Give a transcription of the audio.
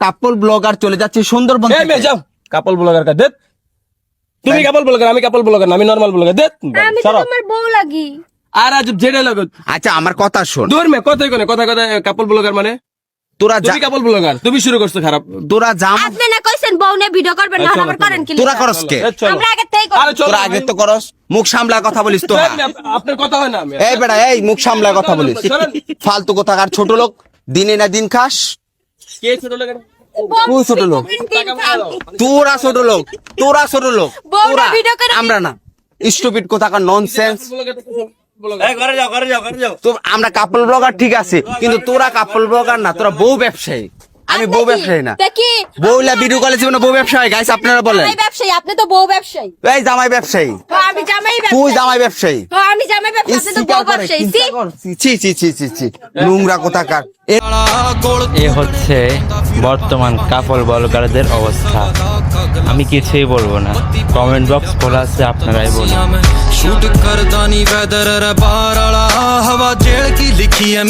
কাপল blogger চলে যাচ্ছি সুন্দরবন এই মেয়ে যাও কাপল ব্লগার কা দেখ তুমি কাপল ব্লগার আমি কাপল ব্লগার না আমি নরমাল ব্লগার দেখ আমি তো তোমার বউ লাগি। আর আজ জেডে লাগত আচ্ছা আমার কথা শোন, দূর মে কথাই কোনে কথা কাপল ব্লগার মানে তোরা তুমি কাপল ব্লগার তুমি শুরু করছো খারাপ তোরা জাম আপনি না কইছেন বউ নিয়ে ভিডিও করবেন না, আবার করেন কি? তোরা করস কে? আমরা আগে থেকেই করি। আরে চলো তোরা আগে তো করস, মুখ সামলা কথা বলিস তো। আপনার কথা হয় না আমি এই বেটা এই মুখ সামলা কথা বলিস, ফালতু কথা। আর ছোট লোক দিনে না দিন খাস, কে ছোট লাগে তুই ছোট লোক, তোরা ছোট লোক, তোরা ছোট লোক, বউরা তোরা, ভিডিও করে আমরা না। স্টুপিড কোথাকার ননসেন্স। এই ঘরে যাও তো আমরা কাপল ব্লগার ঠিক আছে, কিন্তু তোরা কাপল ব্লগার না, তোরা বউ ব্যবসায়ী। আমি বউ ব্যবসায়ী না। দেখি বউলা ভিডিও কলে জীবনে বউ ব্যবসায়ী গাইস, আপনারা বলেন। জামাই ব্যবসায়ী, আপনি তো বউ ব্যবসায়ী। এই জামাই ব্যবসায়ী, হ্যাঁ, আমি জামাই তুই ব্যবসায়ী। জামাই ব্যবসায়ী। হ্যাঁ, আমি জামাই ব্যবসায়ী, আপনি তো বউ ব্যবসায়ী। ছি ছি ছি ছি ছি, নোংরা কোথাকার। এ হচ্ছে বর্তমান কাপল ব্লগারদের অবস্থা। আমি কিছুই বলবো না, কমেন্ট বক্স খোলা আছে, আপনারাই বলুন। शूट करदा नी वेदर बार आला हवा जेल की लिखी है